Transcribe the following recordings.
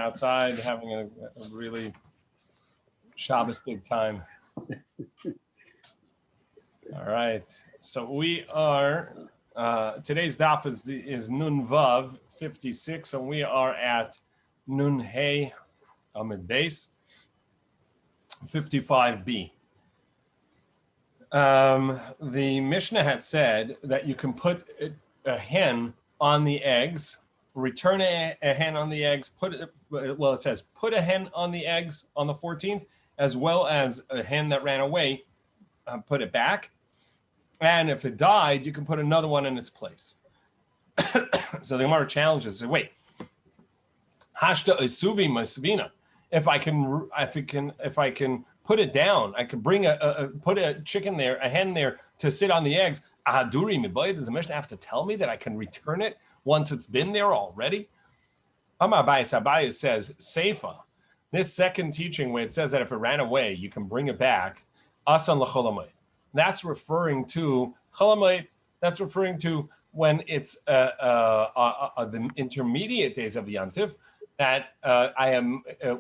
outside having a really Shabbos-tig time. All right. So we are, today's daf is Nun Vav 56, and we are at Nun Hey Amid Base 55b. The Mishnah had said that you can put a hen on the eggs, return a hen on the eggs, it says put a hen on the eggs on the 14th, as well as a hen that ran away, put it back. And if it died, you can put another one in its place. So the Gemara challenges, so wait, hashta isuvi masvina. If I can put it down, I could bring put a chicken there, a hen there to sit on the eggs. Ahaduri mibayit, does the Mishnah have to tell me that I can return it once it's been there already? Amar Abayis says, Seifa, this second teaching where it says that if it ran away, you can bring it back, asan l'cholamayit. That's referring to cholamayit. That's referring to when it's the intermediate days of Yantiv that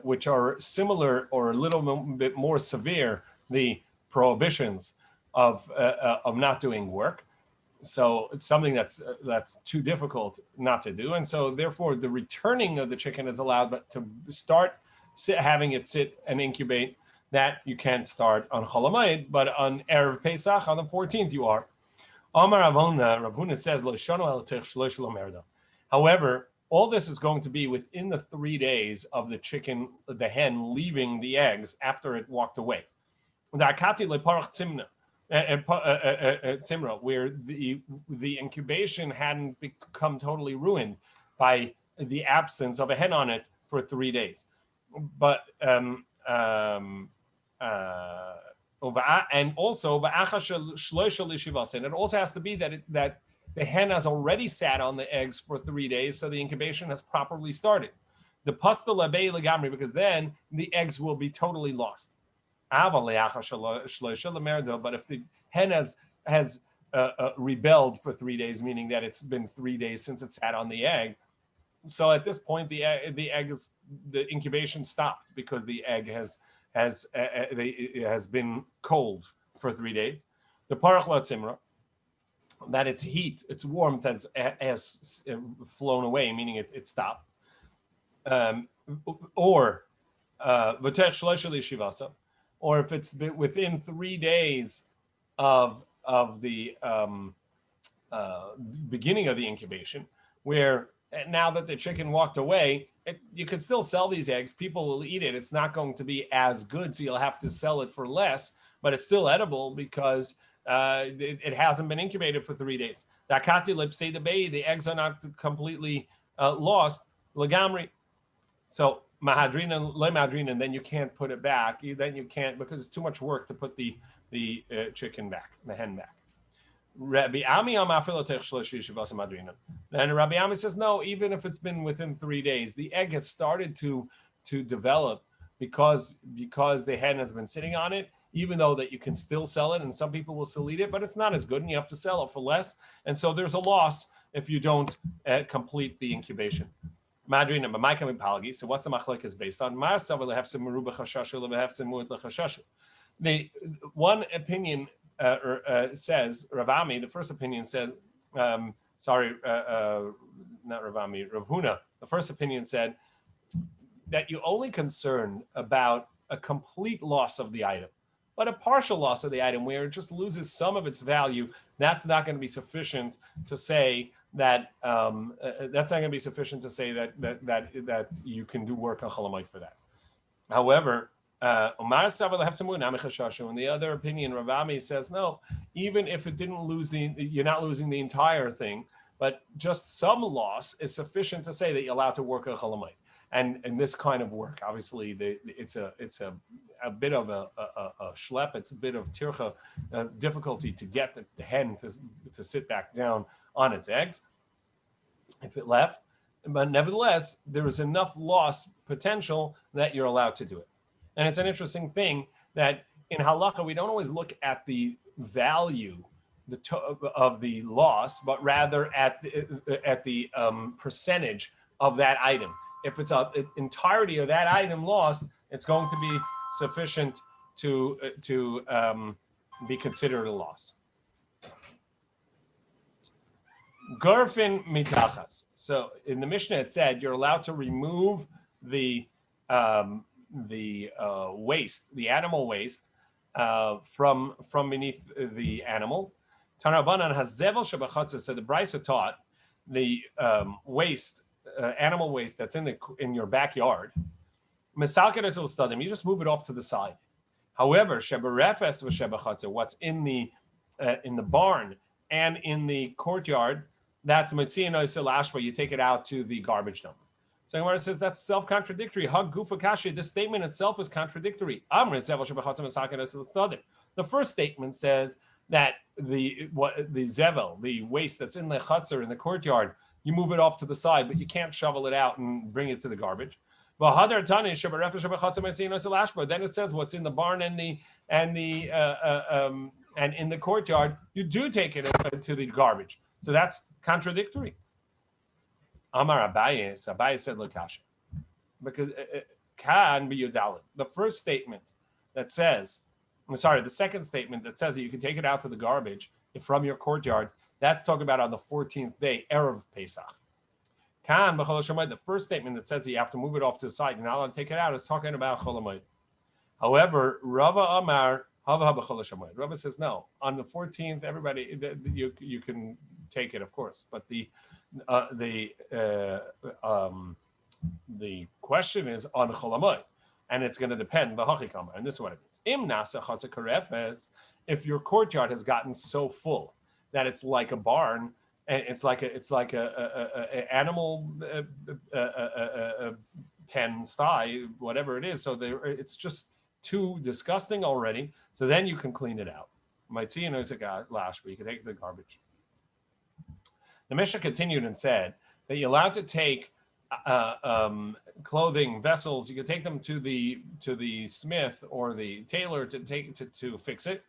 which are similar or a little bit more severe, the prohibitions of not doing work. So it's something that's too difficult not to do, and so therefore the returning of the chicken is allowed, but to start having it sit and incubate, that you can't start on Chol Hamoed, but on Erev Pesach on the 14th you are. Amar Rav Huna says, however, all this is going to be within the 3 days of the chicken, the hen leaving the eggs after it walked away. Where the incubation hadn't become totally ruined by the absence of a hen on it for 3 days. But and also and it also has to be that the hen has already sat on the eggs for 3 days, so the incubation has properly started. The pasta labei legamri, because then the eggs will be totally lost. But if the hen has rebelled for 3 days, meaning that it's been 3 days since it sat on the egg, so at this point the incubation stopped because the egg has been cold for 3 days. The parach latzimra, that its heat, its warmth has flown away, meaning it stopped. Or or if it's been within 3 days of the beginning of the incubation, where now that the chicken walked away, you could still sell these eggs. People will eat it. It's not going to be as good, so you'll have to sell it for less, but it's still edible because it hasn't been incubated for 3 days. The eggs are not completely lost. Lagamri. So mahadrinan, le mahadrinan, then you can't put it back. Then you can't, because it's too much work to put the chicken back, the hen back. Rabbi Ami then Rabbi Ami says, no, even if it's been within 3 days, the egg has started to develop because the hen has been sitting on it, even though that you can still sell it and some people will still eat it, but it's not as good and you have to sell it for less. And so there's a loss if you don't complete the incubation. So what's the machlok is based on? The one opinion says, Ravami, the first opinion says, not Ravami, Rav Huna, the first opinion said that you're only concerned about a complete loss of the item, but a partial loss of the item where it just loses some of its value, that's not going to be sufficient to say that that you can do work on Chol Hamoed for that. However, in the other opinion, Ravami says no. Even if it didn't lose you're not losing the entire thing, but just some loss is sufficient to say that you're allowed to work on Chol Hamoed. And this kind of work, obviously, it's a bit of a schlep. It's a bit of tircha, difficulty to get the hen to sit back down on its eggs if it left. But nevertheless, there is enough loss potential that you're allowed to do it. And it's an interesting thing that in halacha, we don't always look at the value of the loss, but rather at the percentage of that item. if it's the entirety of that item lost, it's going to be sufficient to be considered a loss. Garfin mitachas. So in the Mishnah it said you're allowed to remove the waste, the animal waste, from beneath the animal. Tanabanan hazevel shebachatzah. So the Brisa taught the waste, animal waste that's in your backyard. Mesalket ezel stadim. You just move it off to the side. However, sheberefes v'shebachatzah, what's in the barn and in the courtyard, that's mitzion oisel ashba. You take it out to the garbage dump. So Gemara says that's self-contradictory. Hag gufa kashi. This statement itself is contradictory. Amr zevel shebachatzah mesalket ezel stadim. The first statement says that the zevel, the waste that's in the chutzner, in the courtyard, you move it off to the side, but you can't shovel it out and bring it to the garbage. Then it says what's in the barn and in the courtyard, you do take it to the garbage. So that's contradictory. Amar Abaye, Abaye said Lakasha. Because can be Yudalit. The first statement that says, the second statement that says that you can take it out to the garbage from your courtyard, that's talking about on the 14th day, Erev Pesach. Kan b'chol hashamayit, the first statement that says that you have to move it off to the side, you're not allowed to take it out, is talking about chol hamoed. However, Rava Amar, hava b'chol hashamayit. Rava says no. On the 14th, everybody, you can take it, of course. But the question is on chol hamoed, and it's going to depend. And this is what it means. Im nasa chatzah karefes, if your courtyard has gotten so full that it's like a barn. And it's like a animal pen sty, whatever it is. So it's just too disgusting already. So then you can clean it out. You might see lash, but you can take the garbage. The Mishnah continued and said that you're allowed to take clothing vessels. You can take them to the smith or the tailor to fix it,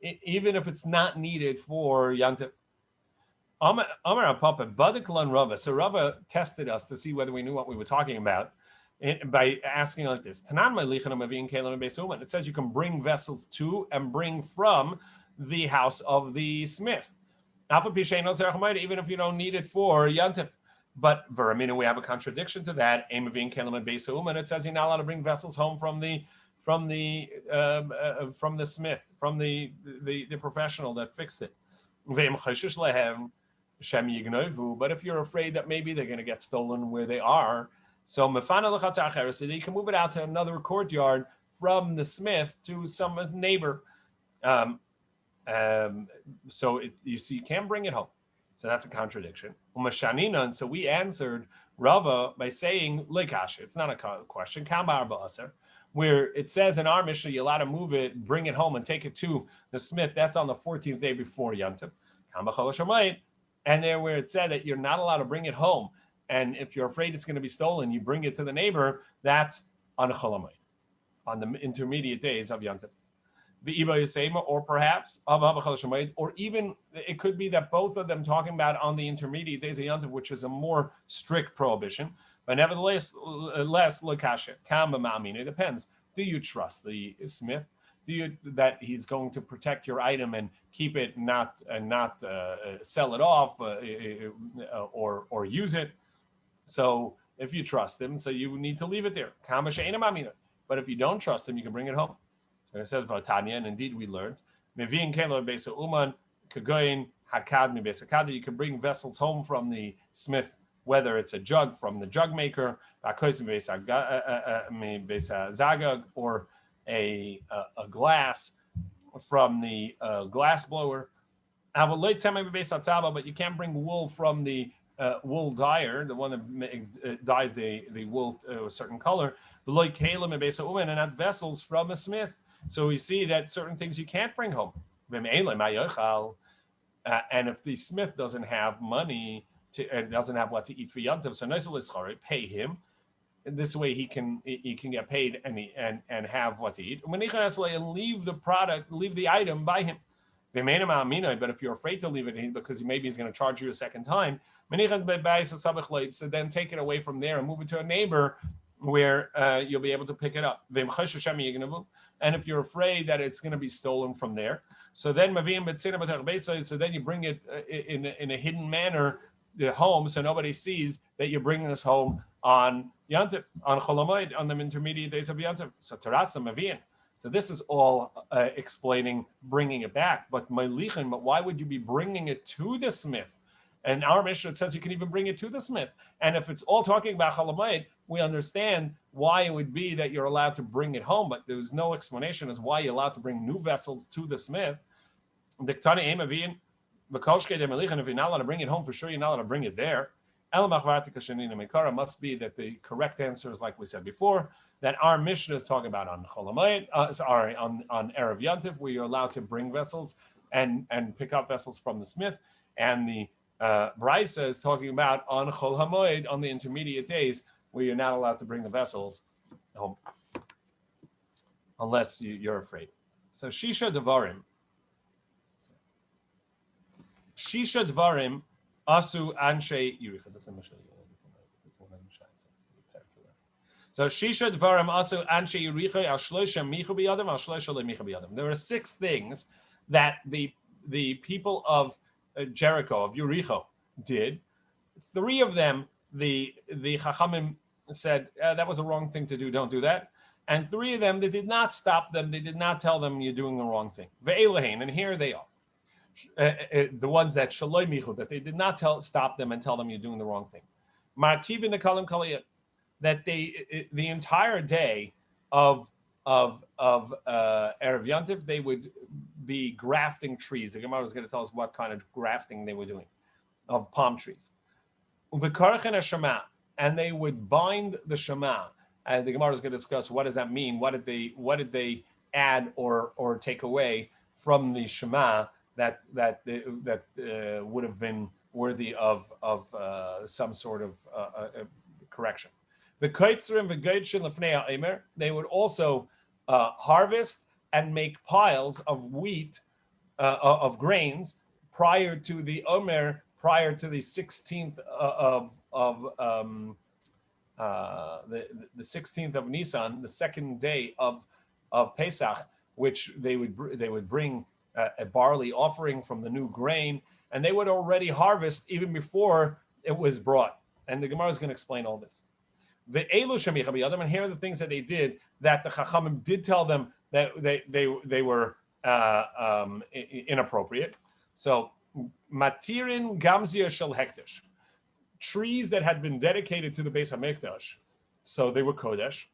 even if it's not needed for Yantif. Amar Papa, Badiklan Rava. So Rava tested us to see whether we knew what we were talking about by asking like this. It says you can bring vessels to and bring from the house of the smith. Even if you don't need it for Yantif. But Veramina, we have a contradiction to that. It says you're not allowed to bring vessels home from the smith, from the professional that fixed it. But if you're afraid that maybe they're going to get stolen where they are, so you can move it out to another courtyard from the smith to some neighbor. So you can't bring it home. So that's a contradiction. And so we answered Rava by saying Lekash. It's not a question. Where it says in our Mishnah you're allowed to move it, bring it home, and take it to the smith. That's on the 14th day before Yantiv. And there where it said that you're not allowed to bring it home, and if you're afraid it's going to be stolen, you bring it to the neighbor, that's on Chol Hamoed, on the intermediate days of Yantiv. Or perhaps, or even it could be that both of them talking about on the intermediate days of Yantiv, which is a more strict prohibition. But nevertheless, less Lakasha, it depends. Do you trust the smith? That he's going to protect your item and keep it, not sell it off or use it? So if you trust him, so you need to leave it there. But if you don't trust him, you can bring it home. So it says Vatanya, and indeed we learned you can bring vessels home from the smith, whether it's a jug from the jug maker, or a glass from the glass blower. But you can't bring wool from the wool dyer, the one that dyes the wool a certain color, and not vessels from a smith. So we see that certain things you can't bring home. And if the smith doesn't have money and doesn't have what to eat for Yantiv, so pay him. And this way he can get paid and have what to eat. And leave the product, leave the item by him. But if you're afraid to leave it because maybe he's going to charge you a second time, so then take it away from there and move it to a neighbor where you'll be able to pick it up. And if you're afraid that it's going to be stolen from there, so then you bring it in a hidden manner home, so nobody sees that you're bringing this home on Yantif, on Cholamoid, on the intermediate days of Yantif. So Taratza Mavian. So this is all explaining bringing it back. But why would you be bringing it to the smith? And our Mishnah says you can even bring it to the smith. And if it's all talking about Cholamoid, we understand why it would be that you're allowed to bring it home. But there's no explanation as why you're allowed to bring new vessels to the smith. If you're not allowed to bring it home, for sure you're not allowed to bring it there. Must be that the correct answer is like we said before, that our Mishnah is talking about on Cholamoid, on Erev Yantif, where you're allowed to bring vessels and pick up vessels from the smith, and the Brisa is talking about on Chol Hamoed, on the intermediate days, where you're not allowed to bring the vessels home unless you're afraid. So Shisha Devarim Asu Anshe Yericha. So Shisha Dvarim Asu Anshe Yericha Al Shloisha Michu B'Yadam Al Shloisha LeMichu B'Yadam. There are 6 things that the people of Jericho, of Yericho, did. 3 of them, the Chachamim said that was a wrong thing to do. Don't do that. And 3 of them, they did not stop them. They did not tell them you're doing the wrong thing. Ve'elahin, and here they are. The ones that Shaloi Michu, that they did not stop them and tell them you're doing the wrong thing. Markivin the Kalim Kaliyat, that the entire day of Erev Yantiv, they would be grafting trees. The Gemara was going to tell us what kind of grafting they were doing of palm trees. And they would bind the Shema. And the Gemara is going to discuss what does that mean. What did they add or take away from the Shema that would have been worthy of some sort of correction. They would also harvest and make piles of wheat, of grains, prior to the Omer, prior to the 16th the 16th of Nisan, the second day of Pesach, which they would bring a barley offering from the new grain, and they would already harvest even before it was brought. And the Gemara is going to explain all this. The Elu Shemicha B'Yadam, and here are the things that they did that the Chachamim did tell them that they were inappropriate. So Matirin Gamzia Shel Hekdesh, trees that had been dedicated to the Beis HaMikdash, so they were Kodesh,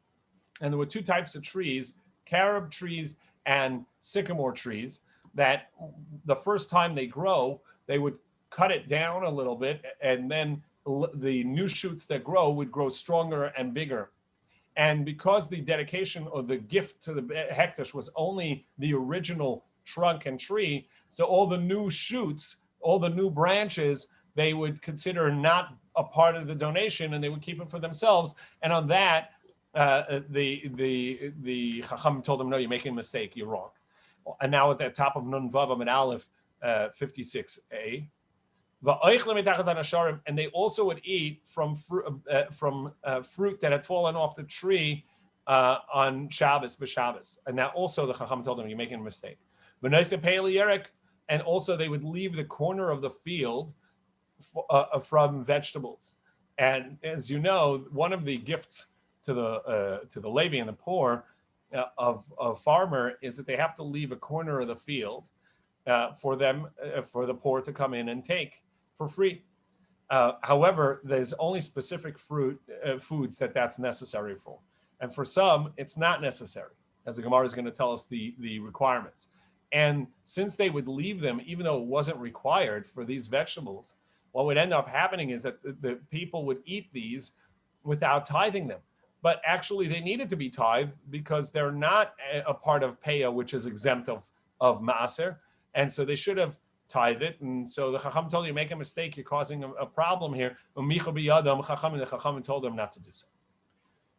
and there were 2 types of trees, carob trees and sycamore trees, that the first time they grow, they would cut it down a little bit, and then the new shoots that grow would grow stronger and bigger. And because the dedication or the gift to the Hekdesh was only the original trunk and tree, so all the new shoots, all the new branches, they would consider not a part of the donation, and they would keep it for themselves. And on that, the Chacham told them, no, you're making a mistake, you're wrong. And now at the top of Nun Vav and Aleph 56a, and they also would eat from fruit that had fallen off the tree on Shabbos, b'Shabbos. And now also the Chacham told them, you're making a mistake. And also they would leave the corner of the field from vegetables. And as you know, one of the gifts to the Levi and the poor of farmer is that they have to leave a corner of the field for the poor to come in and take for free. However, there's only specific foods that's necessary for, and for some it's not necessary, as the Gemara is going to tell us the requirements. And since they would leave them, even though it wasn't required for these vegetables, what would end up happening is that the people would eat these without tithing them. But actually, they needed to be tithed because they're not a part of Peah, which is exempt of Maaser. And so they should have tithed it. And so the Chacham told you, make a mistake, you're causing a problem here. And the Chacham told them not to do so.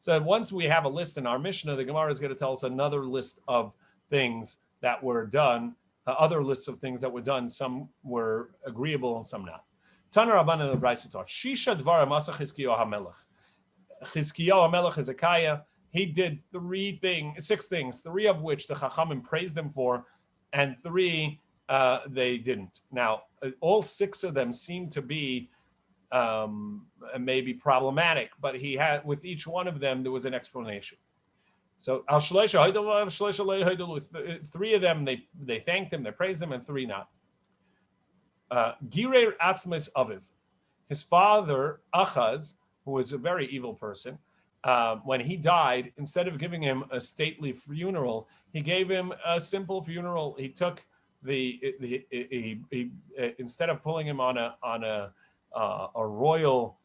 So once we have a list in our Mishnah, the Gemara is going to tell us another list of things that were done other lists of things that were done. Some were agreeable and some not. Taner Rabbanan the Brisa taught Shisha Dvarim Asa Chizkiyahu HaMelech. Chizkiyahu HaMelech Hezekiah, he did six things, three of which the Chachamim praised him for, and three they didn't. Now, all six of them seem to be maybe problematic, but he had, with each one of them, there was an explanation. So, three of them, they thanked him, they praised him, and three not. Girer Atzmes Aviv. His father, Achaz, who was a very evil person, when he died, instead of giving him a stately funeral, he gave him a simple funeral. He took instead of pulling him on a royal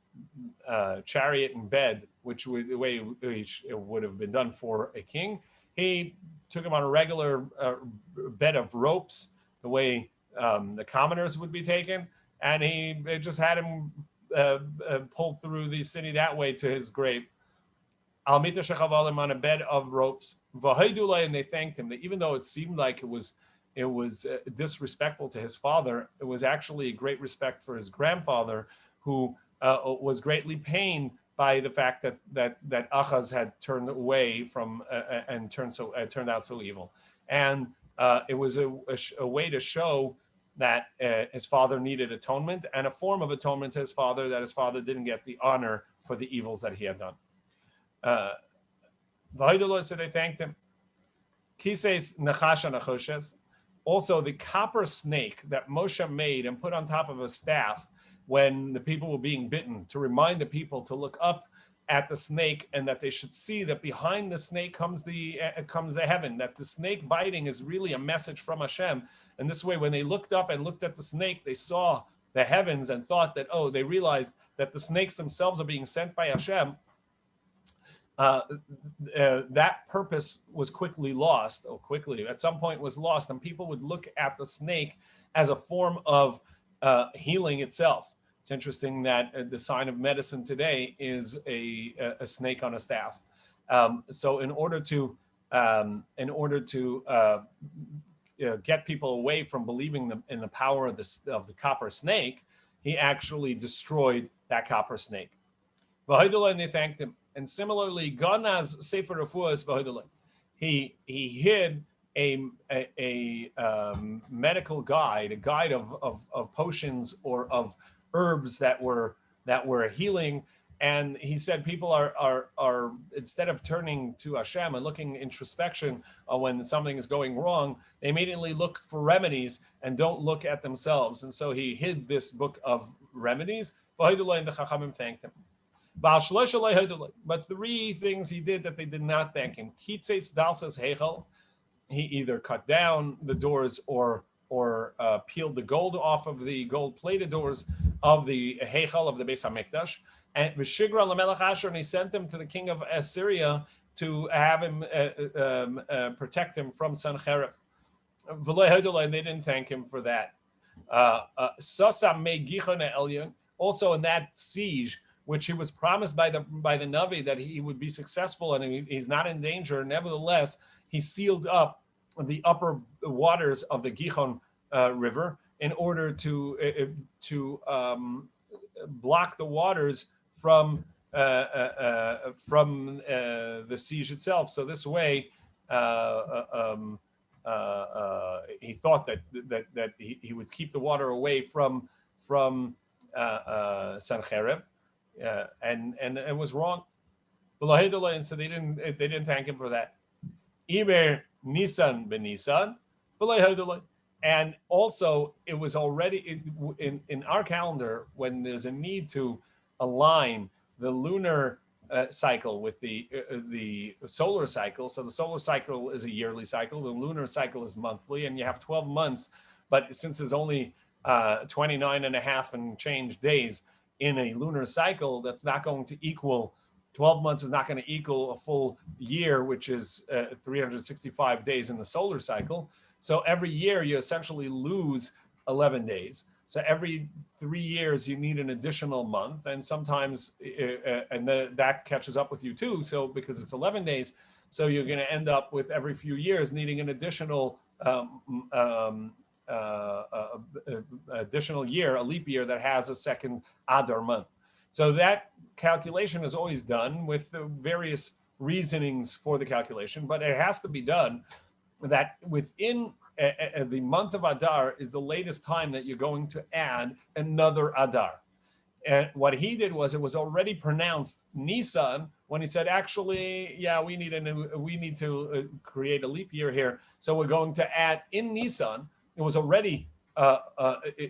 chariot and bed, which the way it would have been done for a king, he took him on a regular bed of ropes, the way the commoners would be taken, and he just had him pulled through the city that way to his grave. Al mita shechavalim, on a bed of ropes. V'haidulai, and they thanked him. Even though it seemed like it was disrespectful to his father, it was actually a great respect for his grandfather, who was greatly pained by the fact that Achaz had turned away from and turned out so evil. And it was a way to show that his father needed atonement, and a form of atonement to his father, that his father didn't get the honor for the evils that he had done. So they thanked him. Kises nachasha nachoshes. Also, the copper snake that Moshe made and put on top of a staff when the people were being bitten, to remind the people to look up at the snake, and that they should see that behind the snake comes the heaven, that the snake biting is really a message from Hashem. And this way, when they looked up and looked at the snake, they saw the heavens and thought that, they realized that the snakes themselves are being sent by Hashem. That purpose was at some point was lost, and people would look at the snake as a form of healing itself. It's interesting that the sign of medicine today is a snake on a staff. So in order to get people away from believing in the power of the copper snake, he actually destroyed that copper snake. And they thanked him. And similarly, Ganaz Sefer Refuas v'hodolei, he hid a medical guide, a guide of potions or of herbs that were healing. And he said people are instead of turning to Hashem and looking introspection when something is going wrong, they immediately look for remedies and don't look at themselves. And so he hid this book of remedies. And the Chachamim thanked him. But three things he did that they did not thank him. He either cut down the doors or peeled the gold off of the gold-plated doors of the Heichal of the Beis HaMikdash. And V'shigra l'melech Asher, and he sent them to the king of Assyria to have him protect him from Sancherib. And they didn't thank him for that. Also in that siege, which he was promised by the Navi that he would be successful and he's not in danger. Nevertheless, he sealed up the upper waters of the Gihon River in order to block the waters from the siege itself. So this way, he thought that he would keep the water away from Sancherib. And it was wrong. And so they didn't thank him for that. Iber Nisan ben Nisan, and also it was already in our calendar, when there's a need to align the lunar cycle with the solar cycle. So the solar cycle is a yearly cycle, the lunar cycle is monthly, and you have 12 months. But since there's only 29 and a half and change days in a lunar cycle, that's not going to equal 12 months is not going to equal a full year, which is 365 days in the solar cycle. So every year you essentially lose 11 days. So every 3 years you need an additional month, and sometimes that catches up with you too. So because it's 11 days, so you're going to end up with every few years needing an additional additional year, a leap year that has a second Adar month. So that calculation is always done with the various reasonings for the calculation, but it has to be done that within the month of Adar is the latest time that you're going to add another Adar. And what he did was it was already pronounced Nisan when he said, actually, yeah, we need to create a leap year here. So we're going to add in Nisan. It was already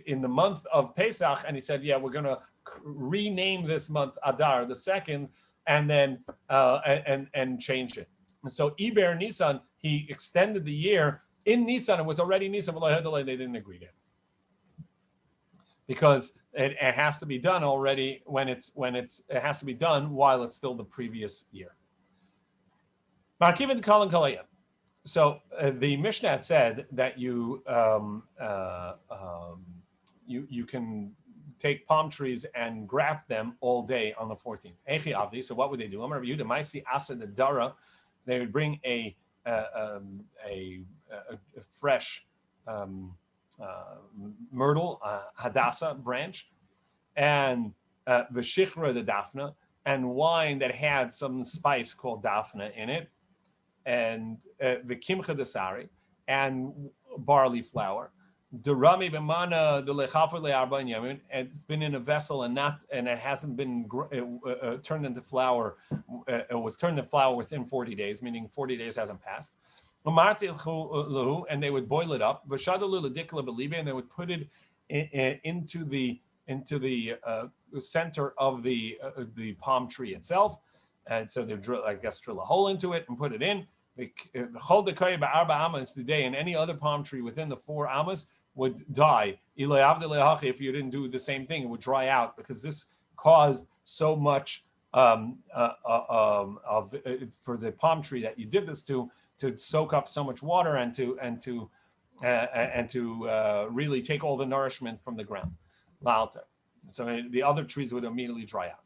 in the month of Pesach, and he said, yeah, we're going to rename this month Adar, the second, and then and change it. And so Iber Nisan, he extended the year in Nisan. It was already Nisan. They didn't agree to it because it has to be done already it has to be done while it's still the previous year. Markiv Kol Kalayim. So the Mishnah had said that you can take palm trees and graft them all day on the 14th. Echi Avdi. So what would they do? Amar Rabbi Yehuda, Maisi Asa the Dara. They would bring a fresh myrtle, hadassah branch, and v'shichra the daphna, and wine that had some spice called daphna in it, and v'kimcha the sari, and barley flour. Durami b'mana the lechafer le'arba yamin. It's been in a vessel and it hasn't been turned into flour. It was turned into flour within 40 days, meaning 40 days hasn't passed. And they would boil it up, and they would put it into the center of the palm tree itself, and so they drill a hole into it and put it in. The chol dekaya ba'arba amas today, and any other palm tree within the 4 amas would die. If you didn't do the same thing, it would dry out because this caused so much for the palm tree that you did this to soak up so much water and to really take all the nourishment from the ground. So the other trees would immediately dry out.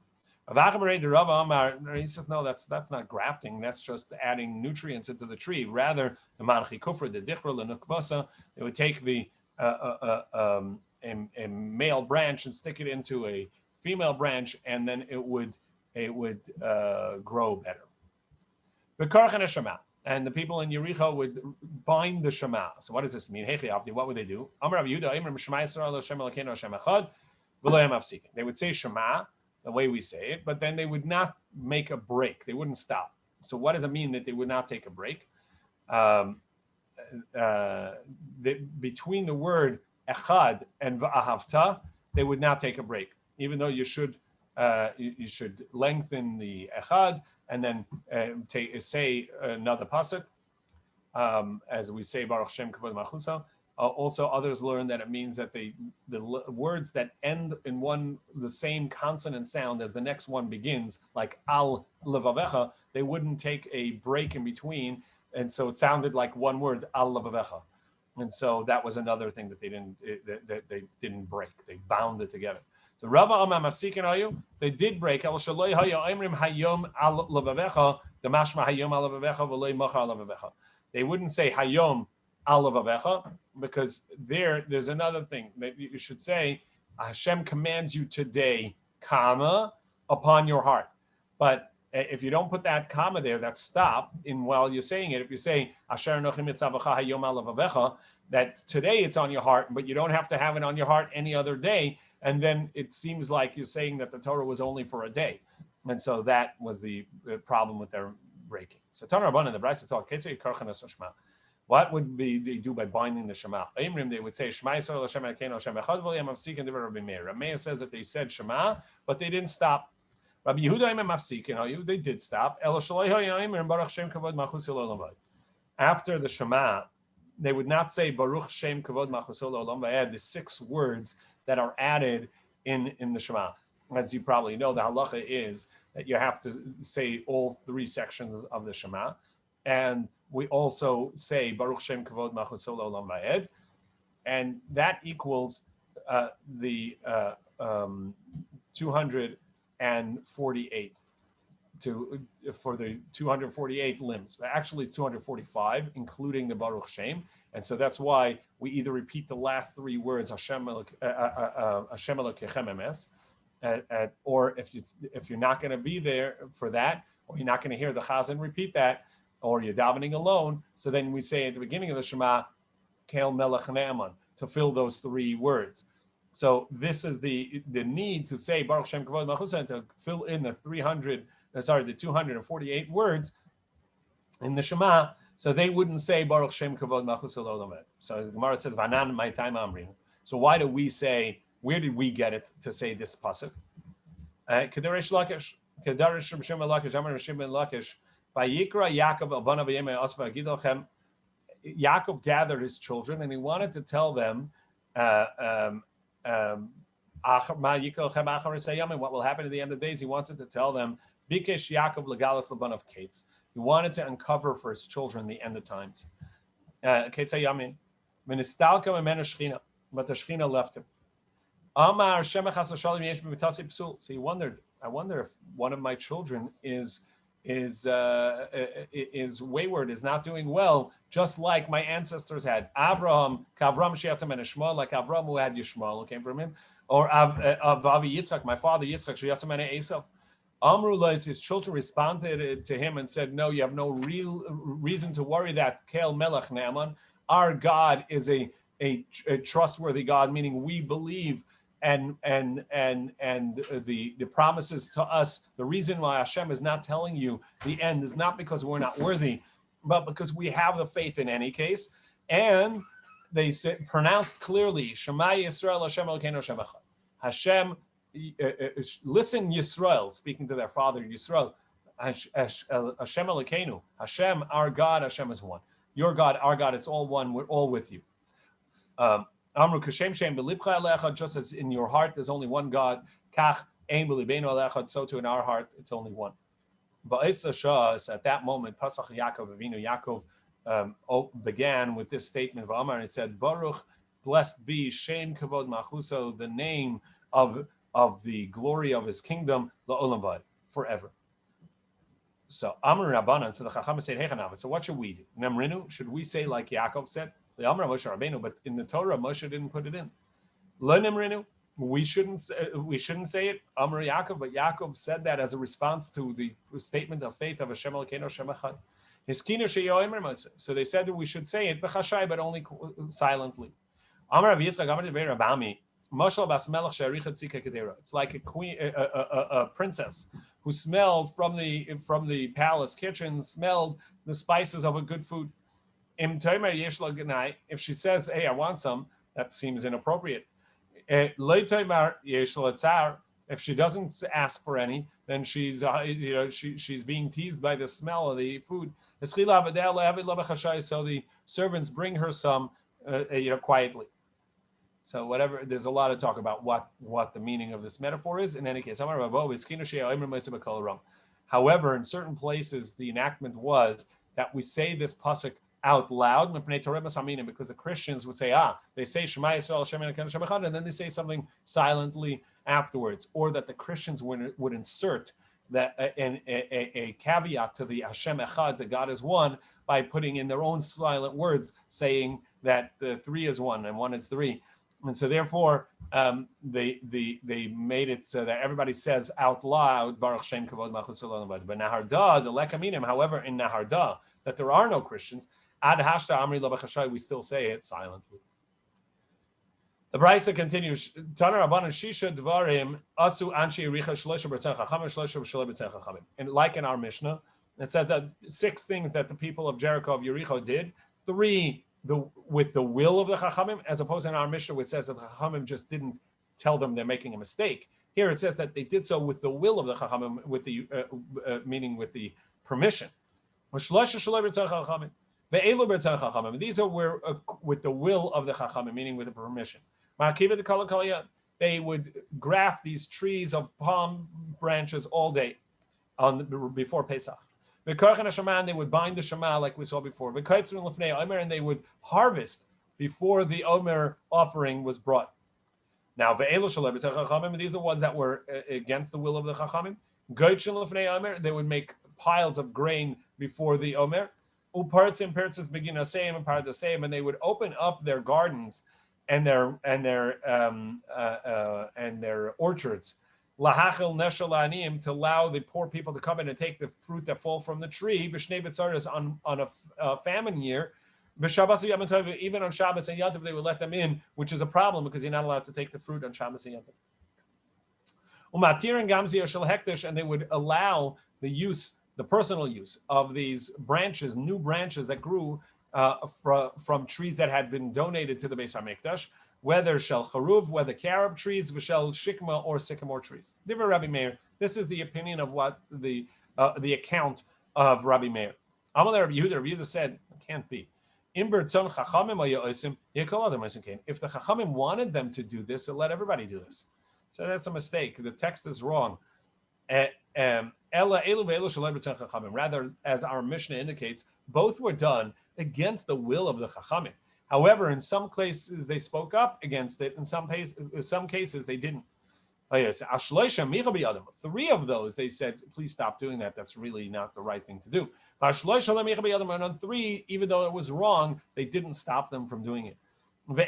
He says, no, that's not grafting. That's just adding nutrients into the tree. Rather, the manchi kufra, the dichra, the nukvasa, they would take a male branch and stick it into a female branch, and then it would grow better. And the people in Yericho would bind the Shema. So what does this mean? What would they do? They would say Shema the way we say it, but then they would not make a break. They wouldn't stop. So what does it mean that they would not take a break? Between the word echad and va'ahavta, they would not take a break, even though you should lengthen the echad and then say another pasuk, as we say Baruch Shem Kavod Machusa. Also, others learn that it means that the words that end in the same consonant sound as the next one begins, like al levavecha, they wouldn't take a break in between, and so it sounded like one word, al levavecha, and so that was another thing that they didn't break. They bound it together. So Rava Amar Mafsikin Ayu, they did break. El Shaloi Haya Imrim Hayom Al Levavecha, the Mashma Hayom Al Levavecha, V'Lei Macha Al Levavecha. They wouldn't say Hayom Al Levavecha because there's another thing that you should say. Hashem commands you today, comma, upon your heart. But if you don't put that comma there, that stop while you're saying it. If you say Asher Nochim Yitzavacha Hayom Al Levavecha, that today it's on your heart, but you don't have to have it on your heart any other day. And then it seems like you're saying that the Torah was only for a day. And so that was the problem with their breaking. So Tanur Rabbanan, the Brisa taught, what would they do by binding the Shema? They would say, Shema Yisrael Hashem Elokeinu Hashem Echad v'lo mafsik, and Rabbi Meir. Rabbi Meir says that they said Shema, but they didn't stop. Rabbi Yehuda mafsik, they did stop. After the Shema, they would not say Baruch Shem Kavod Machusol Olam Va'ed, the 6 words that are added in the Shema. As you probably know, the halacha is that you have to say all 3 sections of the Shema. And we also say Baruch Shem Kavod Machusol Olam Va'ed. And that equals the 248. for the 248 limbs. Actually, it's 245, including the Baruch Shem. And so that's why we either repeat the last three words, Hashem Elokechem Emes, or if you're not going to be there for that, or you're not going to hear the Chazan repeat that, or you're davening alone, so then we say at the beginning of the Shema, Kel Melech Ne'eman, to fill those three words. So this is the need to say Baruch Shem Kavod Malchusa and to fill in the 248 words in the Shema, so they wouldn't say Baruch Shem Kavod Malchusa L'Olam. So the Gemara says Vanan my time Amrin. So why do we say? Where did we get it to say this pasuk? Kedarish Lakish, Kedarish Shem Lakish, Amar Shem Lakish. Vayikra Yaakov Albana V'Yemei Asva Gidolchem. Yaakov gathered his children and he wanted to tell them what will happen at the end of the days. He wanted to tell them Bikesh Yaakov Legalis Laban of Kates. He wanted to uncover for his children the end of times. Kates Yamin. Ministalka Memena Shechina, but the Shechina left him. Amar Shemach Hasashalim Yesh B'Mitasi Psul. So he wondered, I wonder if one of my children is wayward, is not doing well, just like my ancestors had. Avraham, Kavram Sheyatzam and Ishmael, like Avram who had Yishmael, who came from him, or Avi Yitzchak, my father Yitzchak, Sheyatzam and Esav. Amrullah, his children responded to him and said, no, you have no real reason to worry that Kel Melech Ne'eman, our God is a trustworthy God, meaning we believe and the promises to us. The reason why Hashem is not telling you the end is not because we're not worthy, but because we have the faith in any case. And they pronounced clearly, Shema Yisrael Hashem Elokeinu Hashem Echad. Hashem, listen Yisrael, speaking to their father Yisrael, Hashem Elokeinu, Hashem, our God, Hashem is one. Your God, our God, it's all one. We're all with you. Amru kashem shem belibcha alecha, just as in your heart there's only one God, kach ein belibenu alecha, so too in our heart it's only one. But at that moment, Pasach Yaakov Avinu, Yaakov began with this statement of Amar, and he said, Baruch, blessed be Shem Kavod Machuso, the name of the glory of his kingdom, La'olam Vad, forever. So Amar Rabbanan, so the Chacham said, Hechanav. So what should we do? Nemrinu, should we say like Yaakov said? But in the Torah, Moshe didn't put it in. Lo Nemrinu, we shouldn't say it. Amar Yaakov, but Yaakov said that as a response to the statement of faith of Hashem Elokeinu Hashem Echad. So they said that we should say it, but only silently. Amar Rabbi Yitzchak, Amar Rabbi Rabami, Mashal Bas Melech She'arichat Tzika Kedera. It's like a queen, a princess who smelled from the palace kitchen, smelled the spices of a good food. If she says, "Hey, I want some," that seems inappropriate. If she doesn't ask for any, then she's being teased by the smell of the food. So the servants bring her some, quietly. So whatever, there's a lot of talk about what the meaning of this metaphor is. In any case, however, in certain places, the enactment was that we say this pasuk out loud, because the Christians would say, they say Shema Yisrael Hashem Elokeinu Hashem Echad, and then they say something silently afterwards, or that the Christians would insert that a caveat to the Hashem Echad, that God is one, by putting in their own silent words, saying that the three is one and one is three. And so therefore, they made it so that everybody says out loud, Baruch Shem Kavod Malchus Olam Vad. But Naharda, the Lekaminim, however, in Naharda, that there are no Christians, Ad Hashta Amri Lo B'Chashai, we still say it silently. The Brisa continues, Tana Rabbanan Shisha Dvarim Asu Anshi Richa Shlosha B'Tzach Chachamim Shlosha B'Shalei B'Tzach Chachamim. And like in our Mishnah, it says that 6 things that the people of Jericho, of Yericho, did. 3 with the will of the Chachamim, as opposed to in our Mishnah, which says that the Chachamim just didn't tell them they're making a mistake. Here it says that they did so with the will of the Chachamim, with the meaning with the permission. These are where with the will of the Chachamim, meaning with the permission. They would graft these trees of palm branches all day before Pesach. They would bind the Shema like we saw before. And they would harvest before the Omer offering was brought. Now, these are the ones that were against the will of the Chachamim. They would make piles of grain before the Omer. Upartzim begin the same and part the same, and they would open up their gardens and their orchards. Lahachil neshel la'aniyim, to allow the poor people to come in and take the fruit that fall from the tree. B'shnei b'tzaros, on a famine year. B'Shabbos Yom Tov, even on Shabbos and Yom Tov, they would let them in, which is a problem because you're not allowed to take the fruit on Shabbos and Yom Tov. Umatir and gamzi shel hektish, and they would allow the personal use of these branches, new branches that grew from trees that had been donated to the Beis HaMikdash, whether shel charuv, whether carob trees, v'shel shikma, or sycamore trees. Divrei Rabbi Meir. This is the opinion of what the account of Rabbi Meir. Amalei Rabbi Yehuda said, it can't be. If the Chachamim wanted them to do this, let everybody do this. So that's a mistake. The text is wrong. Rather, as our Mishnah indicates, both were done against the will of the Chachamim. However, in some cases they spoke up against it. In some cases they didn't. Oh yes, 3 of those they said, please stop doing that. That's really not the right thing to do. And on 3, even though it was wrong, they didn't stop them from doing it. And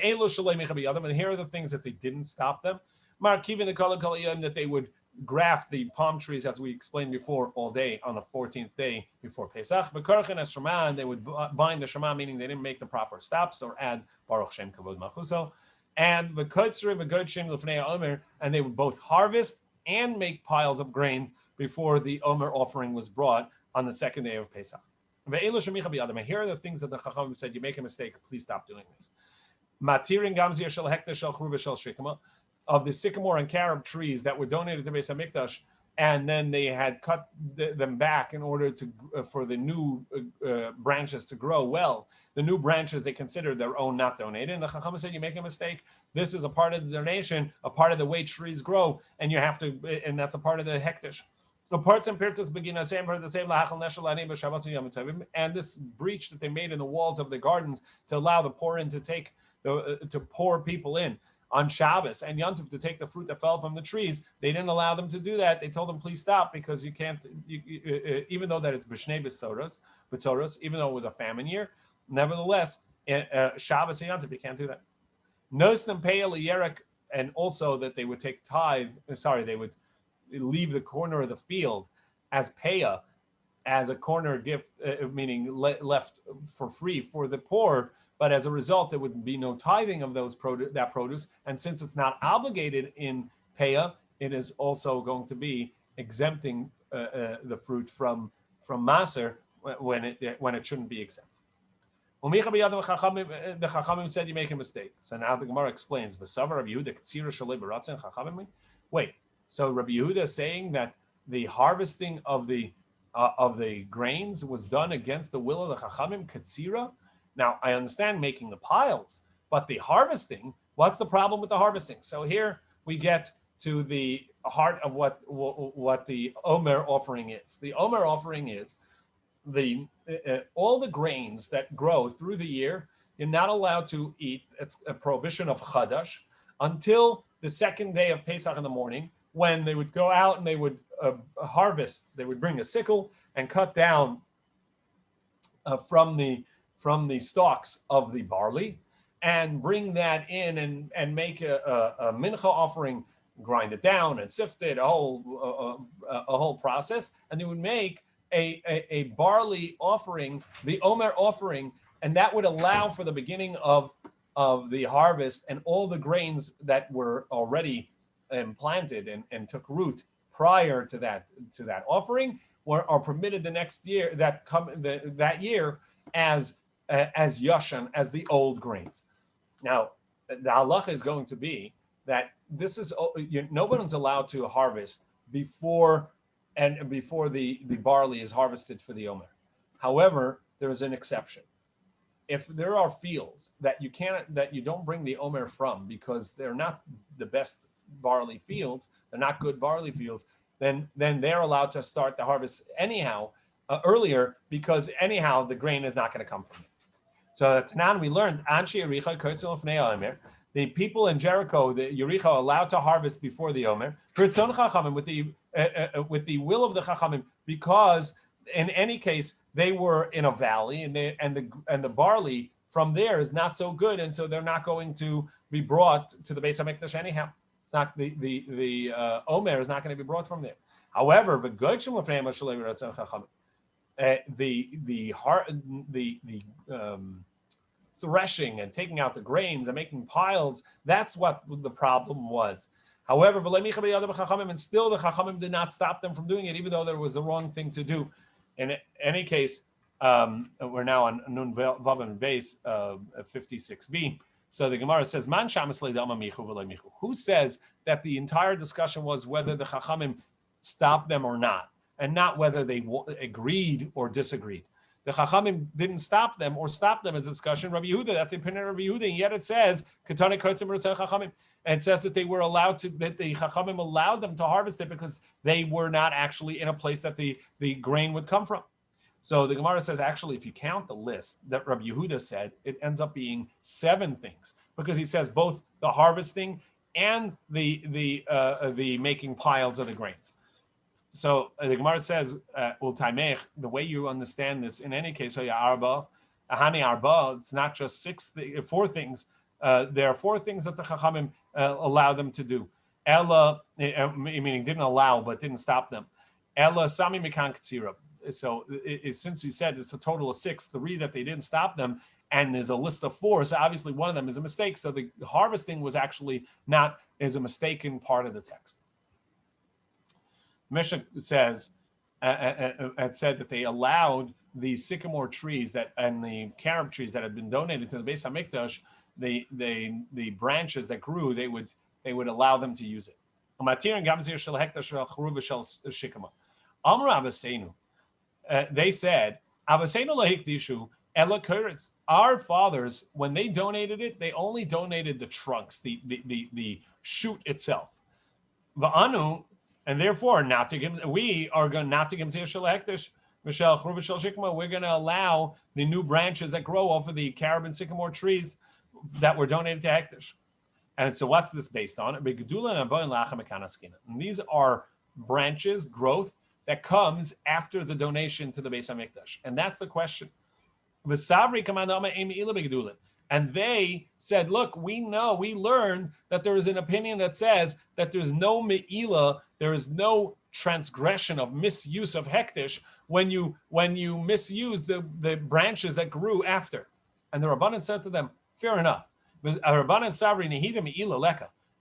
here are the things that they didn't stop them. That they would graft the palm trees, as we explained before, all day on the 14th day before Pesach. And they would bind the Shema, meaning they didn't make the proper stops or add Baruch Shem Kavod Machuso. And and they would both harvest and make piles of grain before the Omer offering was brought on the 2nd day of Pesach. Here are the things that the Chacham said, you make a mistake, please stop doing this. Of the sycamore and carob trees that were donated to Beis HaMikdash, and then they had cut them back in order for the new branches to grow well. The new branches they considered their own, not donated. And the Chacham said, you make a mistake. This is a part of the donation, a part of the way trees grow, and you have to, and that's a part of the hektish. The parts and pierces begin the same, and this breach that they made in the walls of the gardens to allow the poor in to pour people in on Shabbos and Yom Tov to take the fruit that fell from the trees. They didn't allow them to do that. They told them, please stop, because you can't, even though that it's b'shnei b'tzoros, even though it was a famine year, nevertheless, Shabbos and Yom Tov, you can't do that. Nosnim pe'el yerek, and also that they would take tithe, they would leave the corner of the field as peah, as a corner gift, meaning left for free for the poor. But as a result, there would be no tithing of that produce. And since it's not obligated in peah, it is also going to be exempting the fruit from maser when it shouldn't be exempt. The Chachamim said you make a mistake. So now the Gemara explains. Wait, so Rabbi Yehuda is saying that the harvesting of the grains was done against the will of the Chachamim, Katsira? Now, I understand making the piles, but the harvesting, what's the problem with the harvesting? So here we get to the heart of what the Omer offering is. The Omer offering is all the grains that grow through the year, you're not allowed to eat. It's a prohibition of Chadash until the 2nd day of Pesach in the morning, when they would go out and they would harvest. They would bring a sickle and cut down from the stalks of the barley, and bring that in and make a mincha offering, grind it down and sift it, a whole process, and they would make a barley offering, the Omer offering, and that would allow for the beginning of the harvest, and all the grains that were already planted and took root prior to that offering are permitted the next year, that year, as yashan, as the old grains. Now, the halacha is going to be that this is no one's allowed to harvest before the barley is harvested for the Omer. However, there is an exception. If there are fields that you don't bring the Omer from because they're not the best barley fields, they're not good barley fields, then they're allowed to start the harvest anyhow earlier, because anyhow the grain is not going to come from it. So Tanan, we learned the the people in Jericho, the Yericho, allowed to harvest before the Omer, with the will of the Chachamim, because in any case they were in a valley, and the barley from there is not so good, and so they're not going to be brought to the Beis Hamikdash anyhow. It's not the Omer is not going to be brought from there. However, the threshing and taking out the grains and making piles, that's what the problem was. However, and still the Chachamim did not stop them from doing it, even though there was the wrong thing to do. In any case, we're now on Nun Vav and Beis 56b. So the Gemara says, "Man shamas le'dama michu v'lo michu." Who says that the entire discussion was whether the Chachamim stopped them or not, and not whether they agreed or disagreed? The Chachamim didn't stop them or stop them as a discussion. Rabbi Yehuda, that's the opinion of Rabbi Yehuda, and yet it says, "Ketane kotzim b'rotzei Chachamim," and it says that they were allowed to, that the Chachamim allowed them to harvest it because they were not actually in a place that the grain would come from. So the Gemara says, actually, if you count the list that Rabbi Yehuda said, it ends up being 7 things, because he says both the harvesting and the making piles of the grains. So the Gemara says, the way you understand this, in any case, it's not just 4 things. There are 4 things that the Chachamim allowed them to do. Ella, meaning didn't allow, but didn't stop them. Ella sami mikan k'tzira. So since we said it's a total of 6, 3 that they didn't stop them, and there's a list of 4, so obviously one of them is a mistake. So the harvesting was actually is a mistaken part of the text. Mishnah says, said that they allowed the sycamore trees and the carob trees that had been donated to the Beis Hamikdash, the branches that grew, they would allow them to use it. They said, our fathers, when they donated it, they only donated the trunks, the shoot itself. And therefore, we are going not to give hektish. We're going to allow the new branches that grow off of the carob and sycamore trees that were donated to hektish. And so, what's this based on? And these are branches, growth that comes after the donation to the Beis Hamikdash, and that's the question. And they said, look, we learned that there is an opinion that says that there's no me'ila, there is no transgression of misuse of hektish when you misuse the branches that grew after. And the Rabbanan said to them, fair enough.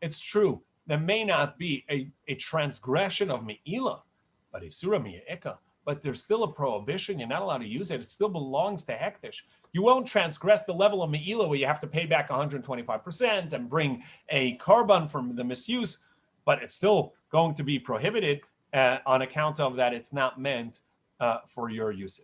It's true, there may not be a transgression of me'ila, but isura mi'eka. But there's still a prohibition. You're not allowed to use it. It still belongs to hektish. You won't transgress the level of me'ila where you have to pay back 125% and bring a korban from the misuse, but it's still going to be prohibited on account of that it's not meant for your usage.